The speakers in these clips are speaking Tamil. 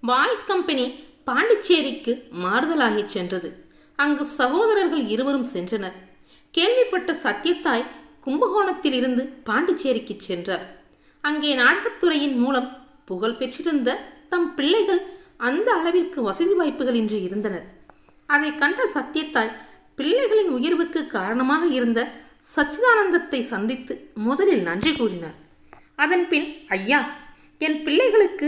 பாய்ஸ் கம்பெனி பாண்டிச்சேரிக்கு மாறுதலாகிச் சென்றது. அங்கு சகோதரர்கள் இருவரும் சென்றனர். கேள்விப்பட்ட சத்யத்தாய் கும்பகோணத்தில் இருந்து பாண்டிச்சேரிக்கு சென்றார். அங்கே நாடகத்துறையின் மூலம் புகழ் பெற்றிருந்த தம் பிள்ளைகள் அந்த அளவிற்கு வசதி வாய்ப்புகளின்றி இருந்தனர். அதை கண்ட சத்யத்தாய் பிள்ளைகளின் உயர்வுக்கு காரணமாக இருந்த சச்சிதானந்தத்தை சந்தித்து முதலில் நன்றி கூறினார். அதன்பின், ஐயா, என் பிள்ளைகளுக்கு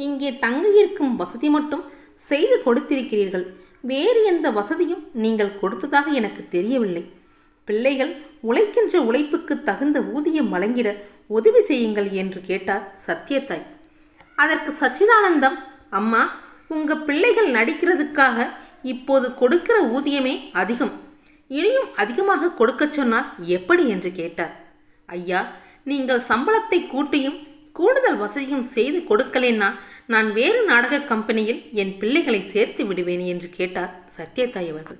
இங்கே தங்கியிருக்கும் வசதி மட்டும் செய்து கொடுத்திருக்கிறீர்கள். வேறு எந்த வசதியும் நீங்கள் கொடுத்ததாக எனக்கு தெரியவில்லை. பிள்ளைகள் உழைக்கின்ற உழைப்புக்கு தகுந்த ஊதியம் வழங்கிட உதவி செய்யுங்கள் என்று கேட்டார் சத்யத்தாய். அதற்கு சச்சிதானந்தம், அம்மா, உங்க பிள்ளைகள் நடிக்கிறதுக்காக இப்போது கொடுக்கிற ஊதியமே அதிகம். இனியும் அதிகமாக கொடுக்க சொன்னால் எப்படி என்று கேட்டார். ஐயா, நீங்கள் சம்பளத்தை கூட்டியும் கூடுதல் வசதியும் செய்து கொடுக்கலேன்னா நான் வேறு நாடக கம்பெனியில் என் பிள்ளைகளை சேர்த்து விடுவேன் என்று கேட்டார் சத்யத்தாய் அவர்கள்.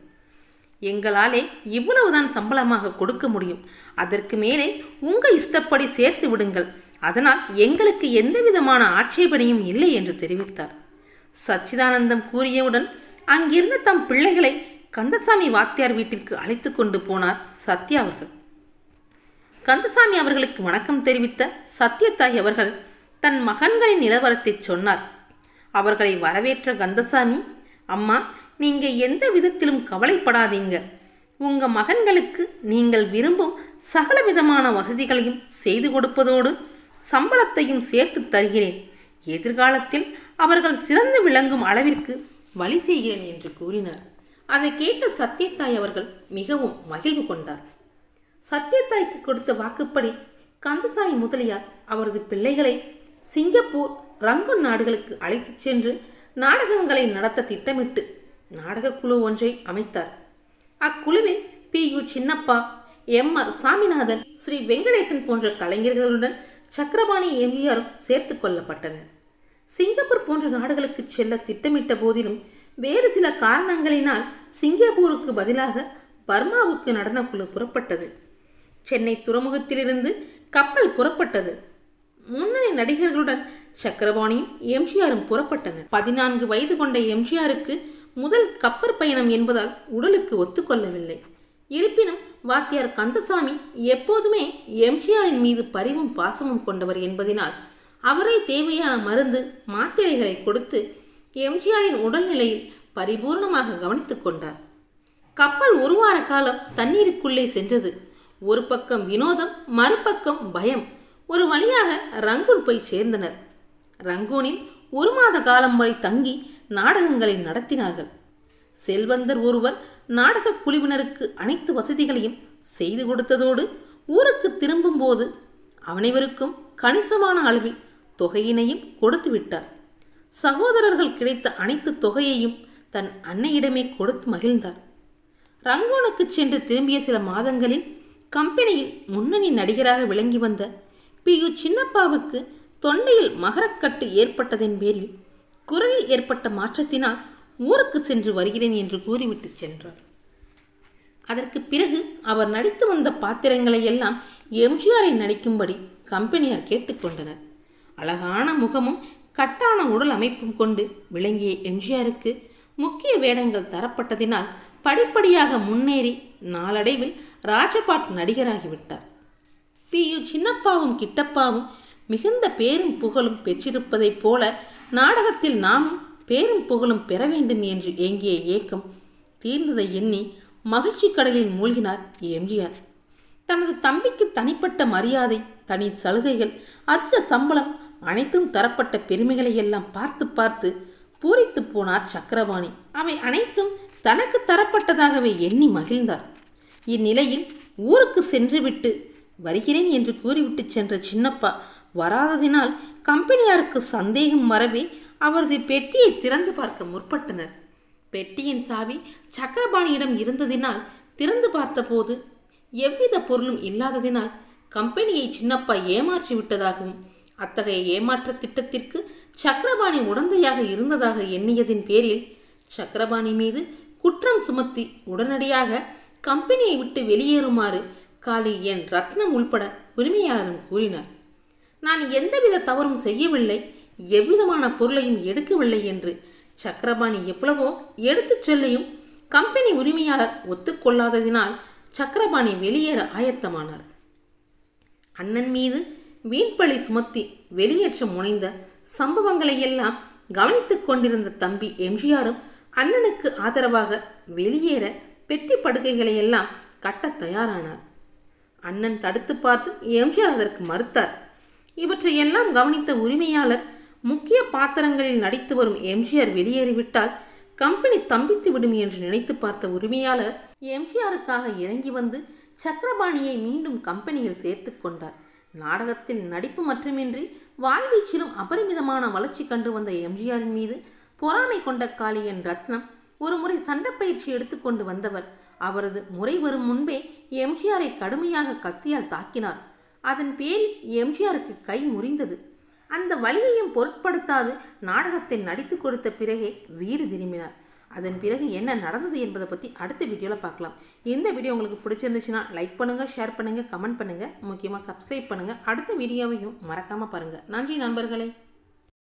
எங்களாலே இவ்வளவுதான் சம்பளமாக கொடுக்க முடியும். அதற்கு மேலே உங்கள் இஷ்டப்படி சேர்த்து விடுங்கள். அதனால் எங்களுக்கு எந்த விதமான ஆட்சேபனையும் இல்லை என்று தெரிவித்தார். சச்சிதானந்தம் கூறியவுடன் அங்கிருந்த தம் பிள்ளைகளை கந்தசாமி வாத்தியார் வீட்டிற்கு அழைத்து கொண்டு போனார் சத்யா அவர்கள். கந்தசாமி அவர்களுக்கு வணக்கம் தெரிவித்த சத்யத்தாய் அவர்கள் தன் மகன்களின் நிலவரத்தை சொன்னார். அவர்களை வரவேற்ற கந்தசாமி, அம்மா, நீங்க எந்த விதத்திலும் கவலைப்படாதீங்க. உங்க மகன்களுக்கு நீங்கள் விரும்பும் சகல விதமான வசதிகளையும் செய்து கொடுப்பதோடு சம்பளத்தையும் சேர்த்து தருகிறேன். எதிர்காலத்தில் அவர்கள் சிறந்து விளங்கும் அளவிற்கு வழி செய்கிறேன் என்று கூறினார். அதை கேட்ட சத்யத்தாய் அவர்கள் மிகவும் மகிழ்வு கொண்டார். சத்யத்தாய்க்கு கொடுத்த வாக்குப்படி கந்தசாமி முதலியார் அவரது பிள்ளைகளை சிங்கப்பூர், ரங்கூன் நாடுகளுக்கு அழைத்துச் சென்று நாடகங்களை நடத்த திட்டமிட்டு நாடகக்குழு ஒன்றை அமைத்தார். அக்குழுவில் P.U. சின்னப்பா, M.R. சாமிநாதன், ஸ்ரீ வெங்கடேசன் போன்ற கலைஞர்களுடன் சக்கரபாணி எம்ஜிஆரும் சேர்த்து கொள்ளப்பட்டனர். சிங்கப்பூர் போன்ற நாடுகளுக்கு செல்ல திட்டமிட்ட போதிலும் வேறு சில காரணங்களினால் சிங்கப்பூருக்கு பதிலாக பர்மாவுக்கு நடனக்குழு புறப்பட்டது. சென்னை துறைமுகத்திலிருந்து கப்பல் புறப்பட்டது. முன்னணி நடிகர்களுடன் சக்கரபாணியும் எம்ஜிஆரும் புறப்பட்டனர். 14 வயது கொண்ட எம்ஜிஆருக்கு முதல் கப்பற் பயணம் என்பதால் உடலுக்கு ஒத்துக்கொள்ளவில்லை. இருப்பினும் வாத்தியார் கந்தசாமி எப்போதுமே எம்ஜிஆரின் மீது பரிவும் பாசமும் கொண்டவர் என்பதனால் அவரே தேவையான மருந்து மாத்திரைகளை கொடுத்து எம்ஜிஆரின் உடல்நிலையில் பரிபூர்ணமாக கவனித்துக் கொண்டார். கப்பல் ஒரு வார காலம் தண்ணீருக்குள்ளே சென்றது. ஒரு பக்கம் வினோதம், மறுபக்கம் பயம். ஒரு வழியாக ரங்கூன் போய் சேர்ந்தனர். ரங்கூனில் 1 மாத காலம் வரை தங்கி நாடகங்களை நடத்தினார்கள். செல்வந்தர் ஒருவர் நாடக குழுவினருக்கு அனைத்து வசதிகளையும் செய்து கொடுத்ததோடு ஊருக்கு திரும்பும் போது அனைவருக்கும் கணிசமான அளவில் தொகையினையும் கொடுத்து விட்டார். சகோதரர்கள் கிடைத்த அனைத்து தொகையையும் தன் அன்னையிடமே கொடுத்து மகிழ்ந்தார். ரங்கூனுக்கு சென்று திரும்பிய சில மாதங்களில் கம்பெனியில் முன்னணி நடிகராக விளங்கி வந்த P.U. சின்னப்பாவுக்கு தொண்டையில் மகரக்கட்டு ஏற்பட்டதன் பேரில் குரலில் ஏற்பட்ட மாற்றத்தினால் ஊருக்கு சென்று வருகிறேன் என்று கூறிவிட்டு சென்றார். அதற்கு பிறகு அவர் நடித்து வந்த பாத்திரங்களை எல்லாம் எம்ஜிஆரை நடிக்கும்படி கம்பெனியார் கேட்டுக்கொண்டனர். அழகான முகமும் கட்டான உடல் அமைப்பும் கொண்டு விளங்கிய எம்ஜிஆருக்கு முக்கிய வேடங்கள் தரப்பட்டதினால் படிப்படியாக முன்னேறி நாளடைவில் ராஜபாட் நடிகராகிவிட்டார். P.U. சின்னப்பாவும் கிட்டப்பாவும் மிகுந்த பேரும் புகழும் பெற்றிருப்பதைப் போல நாடகத்தில் நாமும் பேரும் புகழும் பெற வேண்டும் என்று ஏங்கிய ஏக்கம் தீர்ந்ததை எண்ணி மகிழ்ச்சி கடலில் மூழ்கினார் எம்ஜிஆர். தனது தம்பிக்கு தனிப்பட்ட மரியாதை, தனி சலுகைகள், அதிக சம்பளம் அனைத்தும் தரப்பட்ட பெருமைகளை எல்லாம் பார்த்து பார்த்து பூரித்து போனார் சக்கரபாணி. அவை அனைத்தும் தனக்கு தரப்பட்டதாகவே எண்ணி மகிழ்ந்தார். இந்நிலையில் ஊருக்கு சென்றுவிட்டு வருகிறேன் என்று கூறிவிட்டு சென்ற சின்னப்பா வராததினால் கம்பெனியாருக்கு சந்தேகம் வரவே அவரது பெட்டியை திறந்து பார்க்க முற்பட்டனர். பெட்டியின் சாவி சக்கரபாணியிடம் இருந்ததினால் திறந்து பார்த்தபோது எவ்வித பொருளும் இல்லாததினால் கம்பெனியை சின்னப்பா ஏமாற்றி விட்டதாகவும் அத்தகைய ஏமாற்ற திட்டத்திற்கு சக்கரபாணி உடந்தையாக இருந்ததாக எண்ணியதின் பேரில் சக்கரபாணி மீது குற்றம் சுமத்தி உடனடியாக கம்பெனியை விட்டு வெளியேறுமாறு காலி என் ரத்னம் உள்பட உரிமையாளரும் கூறினார். நான் எந்தவித தவறும் செய்யவில்லை. எவ்விதமான பொருளையும் எடுக்கவில்லை என்று சக்கரபாணி எவ்வளவோ எடுத்துச் சொல்லியும் கம்பெனி உரிமையாளர் ஒத்துக்கொள்ளாததினால் சக்கரபாணி வெளியேற ஆயத்தமானார். அண்ணன் மீது வீண்பழி சுமத்தி வெளியேற்ற முனைந்த சம்பவங்களை எல்லாம் கவனித்துக் கொண்டிருந்த தம்பி எம்ஜிஆரும் அண்ணனுக்கு ஆதரவாக வெளியேற பெட்டி படுக்கைகளை எல்லாம் கட்ட தயாரானார். அண்ணன் தடுத்து பார்த்து எம்ஜிஆர் அதற்கு மறுத்தார். இவற்றையெல்லாம் கவனித்த உரிமையாளர் முக்கிய பாத்திரங்களில் நடித்து வரும் எம்ஜிஆர் வெளியேறிவிட்டால் கம்பெனி ஸ்தம்பித்து விடும் என்று நினைத்து பார்த்த உரிமையாளர் எம்ஜிஆருக்காக இறங்கி வந்து சக்கரபாணியை மீண்டும் கம்பெனியில் சேர்த்து கொண்டார். நாடகத்தில் நடிப்பு மட்டுமின்றி வாழ்வீச்சிலும் அபரிமிதமான வளர்ச்சி கண்டு வந்த எம்ஜிஆரின் மீது பொறாமை கொண்ட காளியன் ரத்னம் ஒரு முறை சண்டைப்பயிற்சி எடுத்துக்கொண்டு வந்தவர். அவரது முறை வரும் முன்பே எம்ஜிஆரை கடுமையாக கத்தியால் தாக்கினார். அதன் பேரில் எம்ஜிஆருக்கு கை முறிந்தது. அந்த வலியையும் பொருட்படுத்தாது நாடகத்தை நடித்து கொடுத்த பிறகே வீடு திரும்பினார். அதன் பிறகு என்ன நடந்தது என்பதை பற்றி அடுத்த வீடியோவில் பார்க்கலாம். இந்த வீடியோ உங்களுக்கு பிடிச்சிருந்துச்சுன்னா லைக் பண்ணுங்கள், ஷேர் பண்ணுங்கள், கமெண்ட் பண்ணுங்கள், முக்கியமாக சப்ஸ்கிரைப் பண்ணுங்கள். அடுத்த வீடியோவையும் மறக்காமல் பாருங்கள். நன்றி நண்பர்களே.